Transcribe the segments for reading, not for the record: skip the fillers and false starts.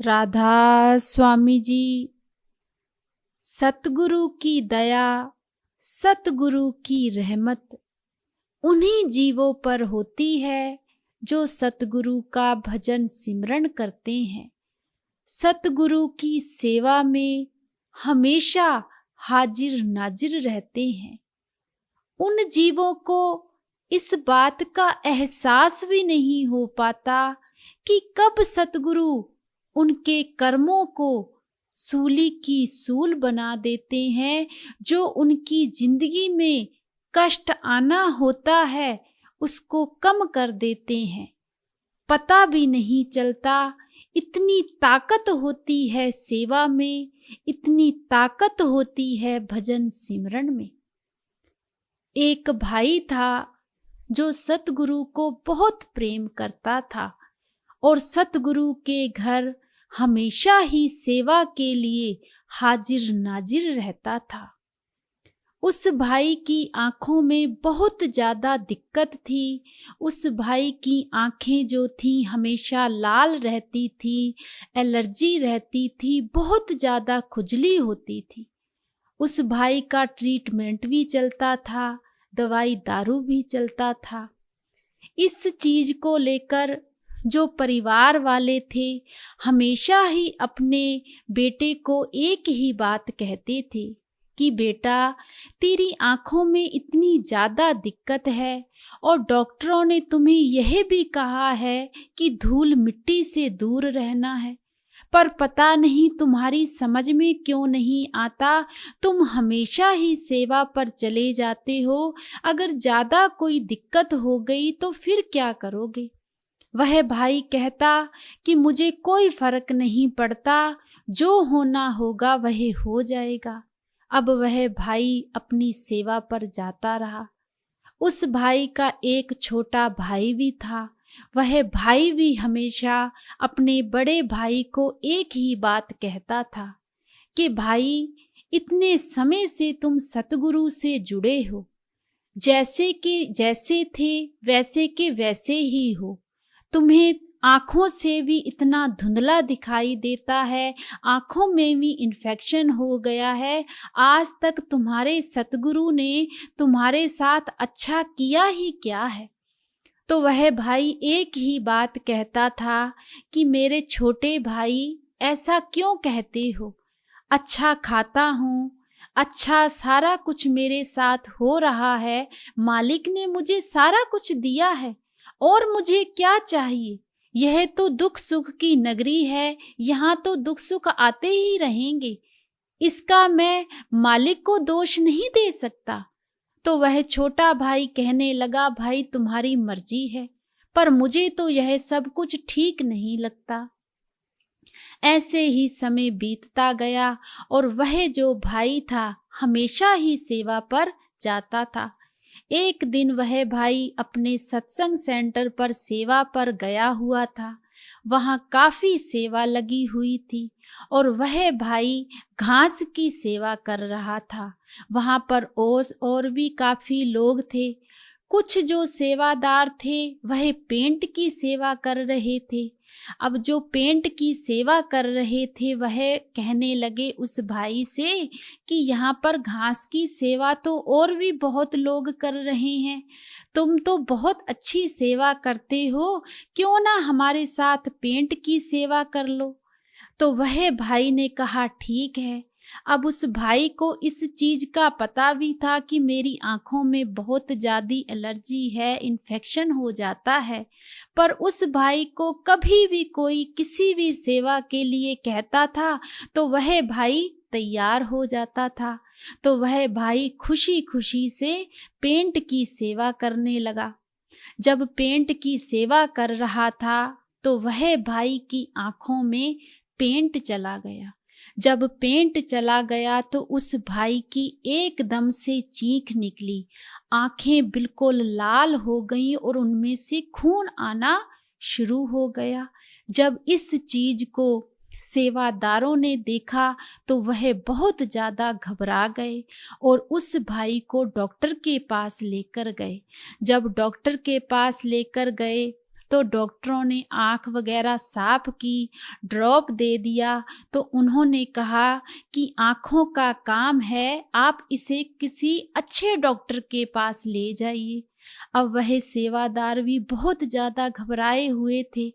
राधा स्वामी जी, सतगुरु की दया, सतगुरु की रहमत उन्हीं जीवों पर होती है जो सतगुरु का भजन सिमरन करते हैं, सतगुरु की सेवा में हमेशा हाजिर नाजिर रहते हैं। उन जीवों को इस बात का एहसास भी नहीं हो पाता कि कब सतगुरु उनके कर्मों को सूली की सूल बना देते हैं, जो उनकी जिंदगी में कष्ट आना होता है उसको कम कर देते हैं। पता भी नहीं चलता। इतनी ताकत होती है सेवा में, इतनी ताकत होती है भजन सिमरन में। एक भाई था जो सतगुरु को बहुत प्रेम करता था और सतगुरु के घर हमेशा ही सेवा के लिए हाजिर नाजिर रहता था। उस भाई की आंखों में बहुत ज्यादा दिक्कत थी। उस भाई की आंखें जो थी हमेशा लाल रहती थी, एलर्जी रहती थी, बहुत ज्यादा खुजली होती थी। उस भाई का ट्रीटमेंट भी चलता था, दवाई दारू भी चलता था। इस चीज को लेकर जो परिवार वाले थे हमेशा ही अपने बेटे को एक ही बात कहते थे कि बेटा, तेरी आंखों में इतनी ज्यादा दिक्कत है और डॉक्टरों ने तुम्हें यह भी कहा है कि धूल मिट्टी से दूर रहना है, पर पता नहीं तुम्हारी समझ में क्यों नहीं आता, तुम हमेशा ही सेवा पर चले जाते हो। अगर ज्यादा कोई दिक्कत हो गई तो फिर क्या करोगे? वह भाई कहता कि मुझे कोई फर्क नहीं पड़ता, जो होना होगा वह हो जाएगा। अब वह भाई अपनी सेवा पर जाता रहा। उस भाई का एक छोटा भाई भी था। वह भाई भी हमेशा अपने बड़े भाई को एक ही बात कहता था कि भाई, इतने समय से तुम सतगुरु से जुड़े हो, जैसे कि जैसे थे वैसे के वैसे ही हो। तुम्हें आंखों से भी इतना धुंधला दिखाई देता है, आंखों में भी इन्फेक्शन हो गया है। आज तक तुम्हारे सतगुरु ने तुम्हारे साथ अच्छा किया ही क्या है? तो वह भाई एक ही बात कहता था कि मेरे छोटे भाई, ऐसा क्यों कहते हो? अच्छा खाता हूँ, अच्छा सारा कुछ मेरे साथ हो रहा है, मालिक ने मुझे सारा कुछ दिया है और मुझे क्या चाहिए? यह तो दुख सुख की नगरी है, यहाँ तो दुख सुख आते ही रहेंगे। इसका मैं मालिक को दोष नहीं दे सकता। तो वह छोटा भाई कहने लगा, भाई तुम्हारी मर्जी है, पर मुझे तो यह सब कुछ ठीक नहीं लगता। ऐसे ही समय बीतता गया और वह जो भाई था हमेशा ही सेवा पर जाता था। एक दिन वह भाई अपने सत्संग सेंटर पर सेवा पर गया हुआ था। वहां काफी सेवा लगी हुई थी और वह भाई घास की सेवा कर रहा था। वहां पर ओस और भी काफी लोग थे। कुछ जो सेवादार थे वह पेंट की सेवा कर रहे थे। अब जो पेंट की सेवा कर रहे थे वह कहने लगे उस भाई से कि यहाँ पर घास की सेवा तो और भी बहुत लोग कर रहे हैं, तुम तो बहुत अच्छी सेवा करते हो, क्यों ना हमारे साथ पेंट की सेवा कर लो। तो वह भाई ने कहा ठीक है। अब उस भाई को इस चीज का पता भी था कि मेरी आंखों में बहुत ज्यादा एलर्जी है, इन्फेक्शन हो जाता है, पर उस भाई को कभी भी कोई किसी भी सेवा के लिए कहता था तो वह भाई तैयार हो जाता था। तो वह भाई खुशी खुशी से पेंट की सेवा करने लगा। जब पेंट की सेवा कर रहा था तो वह भाई की आंखों में पेंट चला गया। जब पेंट चला गया तो उस भाई की एकदम से चीख निकली, आंखें बिल्कुल लाल हो गईं और उनमें से खून आना शुरू हो गया। जब इस चीज को सेवादारों ने देखा तो वह बहुत ज्यादा घबरा गए और उस भाई को डॉक्टर के पास लेकर गए। जब डॉक्टर के पास लेकर गए तो डॉक्टरों ने आँख वगैरह साफ की, ड्रॉप दे दिया। तो उन्होंने कहा कि आँखों का काम है, आप इसे किसी अच्छे डॉक्टर के पास ले जाइए। अब वह सेवादार भी बहुत ज़्यादा घबराए हुए थे।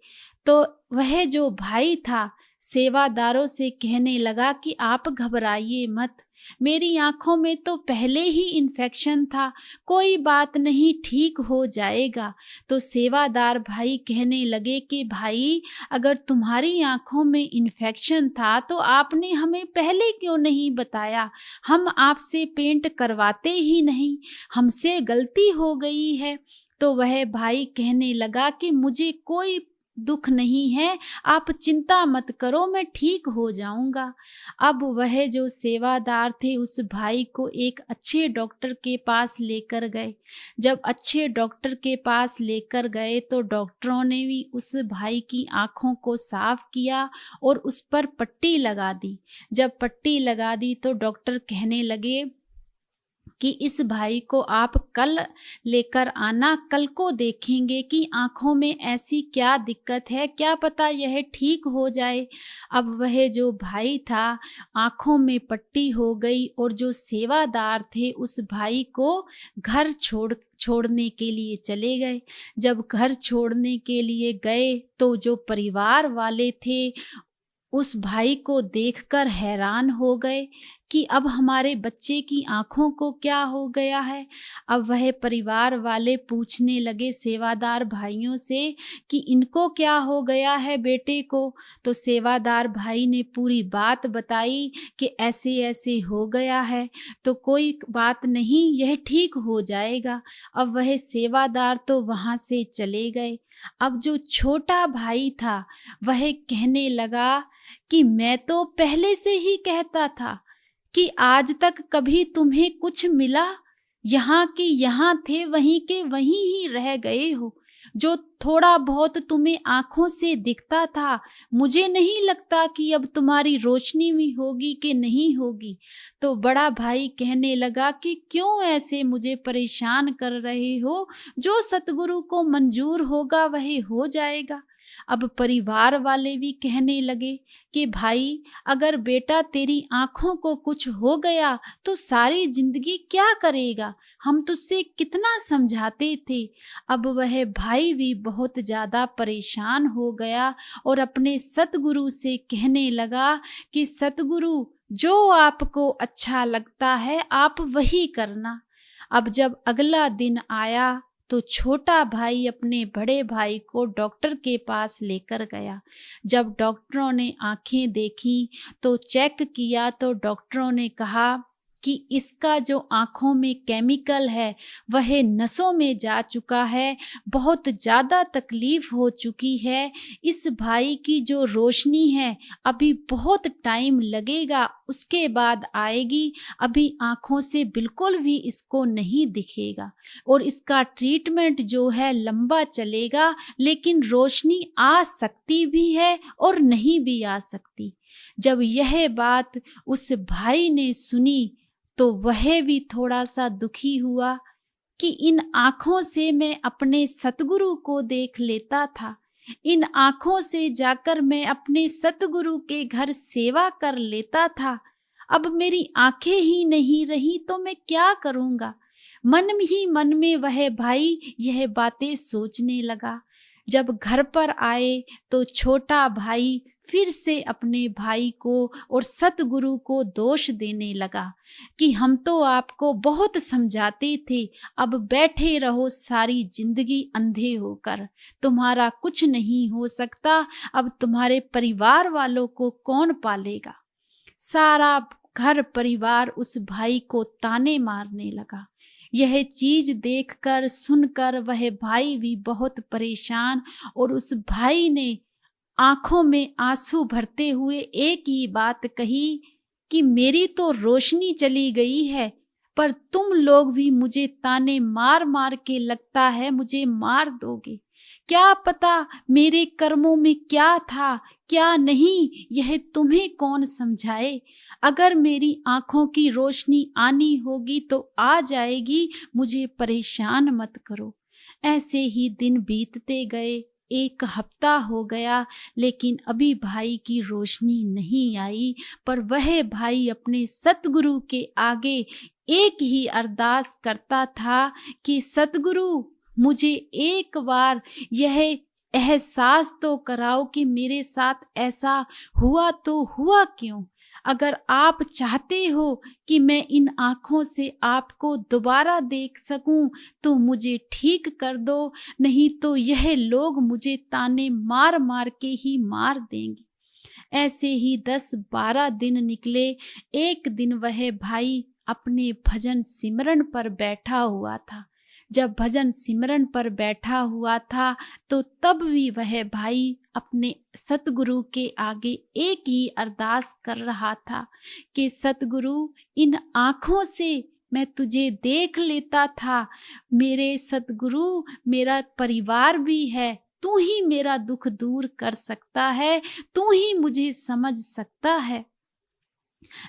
तो वह जो भाई था सेवादारों से कहने लगा कि आप घबराइए मत, मेरी आँखों में तो पहले ही इन्फेक्शन था, कोई बात नहीं, ठीक हो जाएगा। तो सेवादार भाई कहने लगे कि भाई, अगर तुम्हारी आँखों में इन्फेक्शन था तो आपने हमें पहले क्यों नहीं बताया? हम आपसे पेंट करवाते ही नहीं, हमसे गलती हो गई है। तो वह भाई कहने लगा कि मुझे कोई दुख नहीं है, आप चिंता मत करो, मैं ठीक हो जाऊंगा। अब वह जो सेवादार थे उस भाई को एक अच्छे डॉक्टर के पास लेकर गए। जब अच्छे डॉक्टर के पास लेकर गए तो डॉक्टरों ने भी उस भाई की आंखों को साफ किया और उस पर पट्टी लगा दी। जब पट्टी लगा दी तो डॉक्टर कहने लगे कि इस भाई को आप कल लेकर आना, कल को देखेंगे कि आँखों में ऐसी क्या दिक्कत है, क्या पता यह ठीक हो जाए। अब वह जो भाई था आँखों में पट्टी हो गई और जो सेवादार थे उस भाई को घर छोड़ने के लिए चले गए। जब घर छोड़ने के लिए गए तो जो परिवार वाले थे उस भाई को देखकर हैरान हो गए कि अब हमारे बच्चे की आंखों को क्या हो गया है। अब वह परिवार वाले पूछने लगे सेवादार भाइयों से कि इनको क्या हो गया है बेटे को। तो सेवादार भाई ने पूरी बात बताई कि ऐसे ऐसे हो गया है, तो कोई बात नहीं, यह ठीक हो जाएगा। अब वह सेवादार तो वहाँ से चले गए। अब जो छोटा भाई था वह कहने लगा कि मैं तो पहले से ही कहता था कि आज तक कभी तुम्हें कुछ मिला, यहाँ की यहाँ थे, वहीं के वहीं ही रह गए हो। जो थोड़ा बहुत तुम्हें आंखों से दिखता था, मुझे नहीं लगता कि अब तुम्हारी रोशनी भी होगी कि नहीं होगी। तो बड़ा भाई कहने लगा कि क्यों ऐसे मुझे परेशान कर रहे हो, जो सतगुरु को मंजूर होगा वह हो जाएगा। अब परिवार वाले भी कहने लगे कि भाई, अगर बेटा तेरी आंखों को कुछ हो गया तो सारी जिंदगी क्या करेगा, हम तुझसे कितना समझाते थे। अब वह भाई भी बहुत ज्यादा परेशान हो गया और अपने सतगुरु से कहने लगा कि सतगुरु, जो आपको अच्छा लगता है आप वही करना। अब जब अगला दिन आया तो छोटा भाई अपने बड़े भाई को डॉक्टर के पास लेकर गया। जब डॉक्टरों ने आंखें देखी तो चेक किया तो डॉक्टरों ने कहा कि इसका जो आंखों में केमिकल है वह नसों में जा चुका है, बहुत ज़्यादा तकलीफ हो चुकी है। इस भाई की जो रोशनी है अभी बहुत टाइम लगेगा, उसके बाद आएगी, अभी आंखों से बिल्कुल भी इसको नहीं दिखेगा और इसका ट्रीटमेंट जो है लंबा चलेगा, लेकिन रोशनी आ सकती भी है और नहीं भी आ सकती। जब यह बात उस भाई ने सुनी तो वह भी थोड़ा सा दुखी हुआ कि इन आँखों से मैं अपने सतगुरु को देख लेता था, इन आँखों से जाकर मैं अपने सतगुरु के घर सेवा कर लेता था, अब मेरी आँखें ही नहीं रही तो मैं क्या करूँगा। मन ही मन में वह भाई यह बातें सोचने लगा। जब घर पर आए तो छोटा भाई फिर से अपने भाई को और सतगुरु को दोष देने लगा कि हम तो आपको बहुत समझाते थे, अब बैठे रहो सारी जिंदगी अंधे होकर, तुम्हारा कुछ नहीं हो सकता, अब तुम्हारे परिवार वालों को कौन पालेगा। सारा घर परिवार उस भाई को ताने मारने लगा। यह चीज देखकर सुनकर वह भाई भी बहुत परेशान और उस भाई ने आंखों में आंसू भरते हुए एक ही बात कही कि मेरी तो रोशनी चली गई है, पर तुम लोग भी मुझे ताने मार मार के लगता है मुझे मार दोगे। क्या पता मेरे कर्मों में क्या था क्या नहीं, यह तुम्हें कौन समझाए। अगर मेरी आंखों की रोशनी आनी होगी तो आ जाएगी, मुझे परेशान मत करो। ऐसे ही दिन बीतते गए। 1 हफ्ता हो गया, लेकिन अभी भाई की रोशनी नहीं आई। पर वह भाई अपने सतगुरु के आगे एक ही अरदास करता था कि सतगुरु, मुझे एक बार यह एहसास तो कराओ कि मेरे साथ ऐसा हुआ तो हुआ क्यों। अगर आप चाहते हो कि मैं इन आँखों से आपको दोबारा देख सकूं तो मुझे ठीक कर दो, नहीं तो यह लोग मुझे ताने मार मार के ही मार देंगे। ऐसे ही 10-12 दिन निकले। एक दिन वह भाई अपने भजन सिमरन पर बैठा हुआ था। जब भजन सिमरन पर बैठा हुआ था तो तब भी वह भाई अपने सतगुरु के आगे एक ही अरदास कर रहा था कि सतगुरु, इन आँखों से मैं तुझे देख लेता था। मेरे सतगुरु, मेरा परिवार भी है, तू ही मेरा दुख दूर कर सकता है, तू ही मुझे समझ सकता है।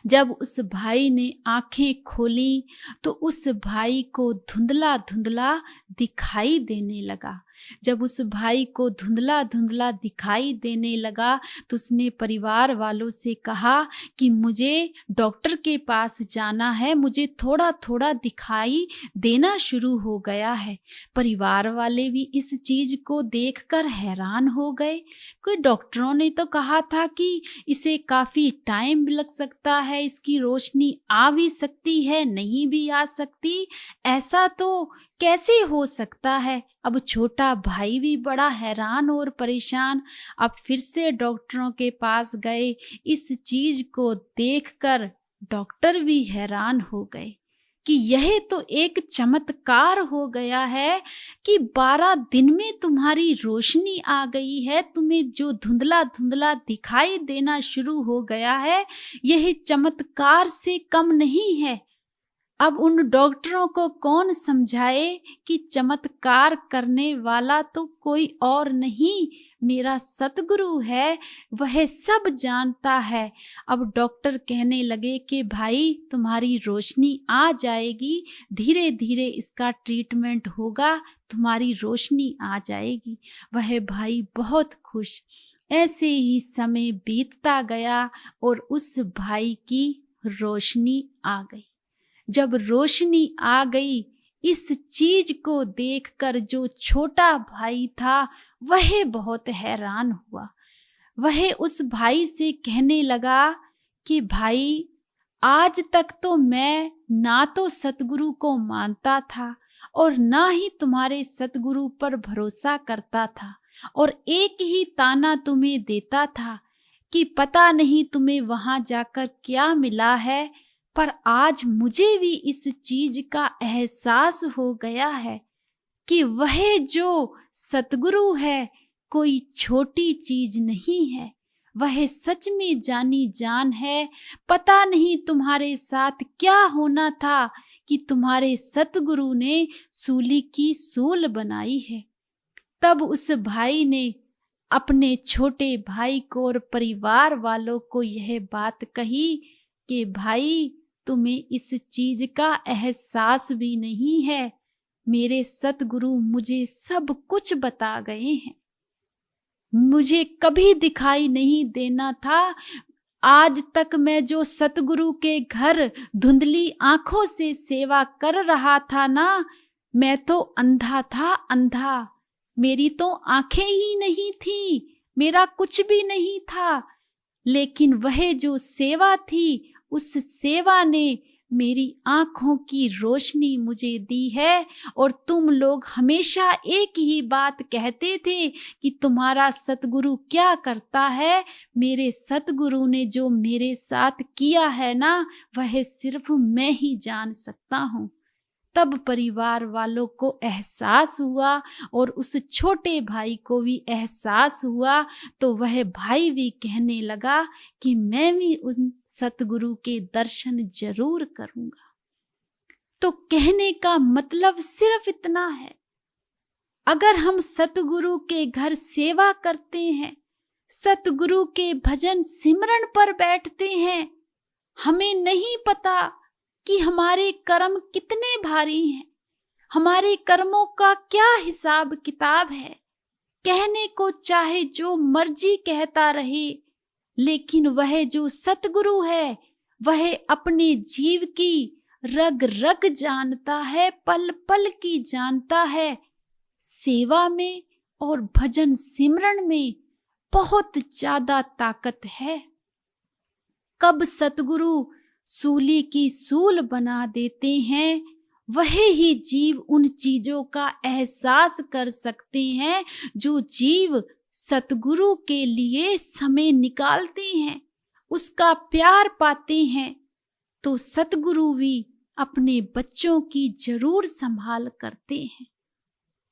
जब उस भाई ने आंखें खोली तो उस भाई को धुंधला धुंधला दिखाई देने लगा। जब उस भाई को धुंधला धुंधला दिखाई देने लगा तो उसने परिवार वालों से कहा कि मुझे डॉक्टर के पास जाना है, मुझे थोड़ा थोड़ा दिखाई देना शुरू हो गया है। परिवार वाले भी इस चीज को देखकर हैरान हो गए। कोई डॉक्टरों ने तो कहा था कि इसे काफी टाइम लग सकता है, इसकी रोशनी आ भी सकती है, नहीं भी आ सकती, ऐसा तो कैसे हो सकता है। अब छोटा भाई भी बड़ा हैरान और परेशान। अब फिर से डॉक्टरों के पास गए। इस चीज को देखकर डॉक्टर भी हैरान हो गए कि यह तो एक चमत्कार हो गया है कि 12 दिन में तुम्हारी रोशनी आ गई है, तुम्हें जो धुंधला धुंधला दिखाई देना शुरू हो गया है, यह चमत्कार से कम नहीं है। अब उन डॉक्टरों को कौन समझाए कि चमत्कार करने वाला तो कोई और नहीं, मेरा सतगुरु है, वह सब जानता है। अब डॉक्टर कहने लगे कि भाई तुम्हारी रोशनी आ जाएगी, धीरे धीरे इसका ट्रीटमेंट होगा, तुम्हारी रोशनी आ जाएगी। वह भाई बहुत खुश। ऐसे ही समय बीतता गया और उस भाई की रोशनी आ गई। जब रोशनी आ गई, इस चीज को देखकर जो छोटा भाई था वह बहुत हैरान हुआ। वह उस भाई से कहने लगा कि भाई, आज तक तो मैं ना तो सतगुरु को मानता था और ना ही तुम्हारे सतगुरु पर भरोसा करता था, और एक ही ताना तुम्हें देता था कि पता नहीं तुम्हें वहां जाकर क्या मिला है। पर आज मुझे भी इस चीज का एहसास हो गया है कि वह जो सतगुरु है कोई छोटी चीज नहीं है, वह सच में जानी जान है। पता नहीं तुम्हारे साथ क्या होना था कि तुम्हारे सतगुरु ने सूली की सूल बनाई है। तब उस भाई ने अपने छोटे भाई को और परिवार वालों को यह बात कही कि भाई, तुम्हें इस चीज का एहसास भी नहीं है, मेरे सतगुरु मुझे सब कुछ बता गए हैं, मुझे कभी दिखाई नहीं देना था। आज तक मैं जो सतगुरु के घर धुंधली आंखों से सेवा कर रहा था ना, मैं तो अंधा था, अंधा। मेरी तो आंखें ही नहीं थी, मेरा कुछ भी नहीं था, लेकिन वह जो सेवा थी, उस सेवा ने मेरी आंखों की रोशनी मुझे दी है। और तुम लोग हमेशा एक ही बात कहते थे कि तुम्हारा सतगुरु क्या करता है। मेरे सतगुरु ने जो मेरे साथ किया है ना, वह सिर्फ मैं ही जान सकता हूँ। तब परिवार वालों को एहसास हुआ और उस छोटे भाई को भी एहसास हुआ। तो वह भाई भी कहने लगा कि मैं भी उन सतगुरु के दर्शन जरूर करूंगा। तो कहने का मतलब सिर्फ इतना है, अगर हम सतगुरु के घर सेवा करते हैं, सतगुरु के भजन सिमरन पर बैठते हैं, हमें नहीं पता कि हमारे कर्म कितने भारी हैं, हमारे कर्मों का क्या हिसाब किताब है, कहने को चाहे जो मर्जी कहता रहे, लेकिन वह जो सतगुरु है वह अपने जीव की रग रग जानता है, पल पल की जानता है। सेवा में और भजन सिमरन में बहुत ज्यादा ताकत है। कब सतगुरु सूली की सूल बना देते हैं, वह ही जीव उन चीजों का एहसास कर सकते हैं जो जीव सतगुरु के लिए समय निकालते हैं, उसका प्यार पाते हैं। तो सतगुरु भी अपने बच्चों की जरूर संभाल करते हैं।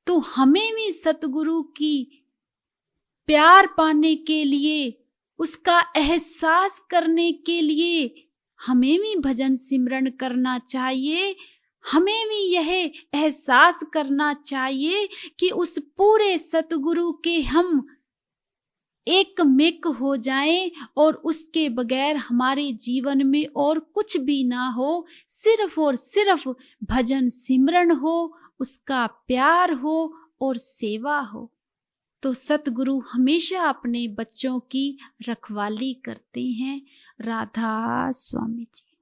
तो हमें भी सतगुरु की प्यार पाने के लिए, उसका एहसास करने के लिए हमें भी भजन सिमरन करना चाहिए। हमें भी यह एहसास करना चाहिए कि उस पूरे सतगुरु के हम एक मिक हो जाएं और उसके बगैर हमारे जीवन में और कुछ भी ना हो, सिर्फ और सिर्फ भजन सिमरन हो, उसका प्यार हो और सेवा हो। तो सतगुरु हमेशा अपने बच्चों की रखवाली करते हैं। राधा स्वामी जी।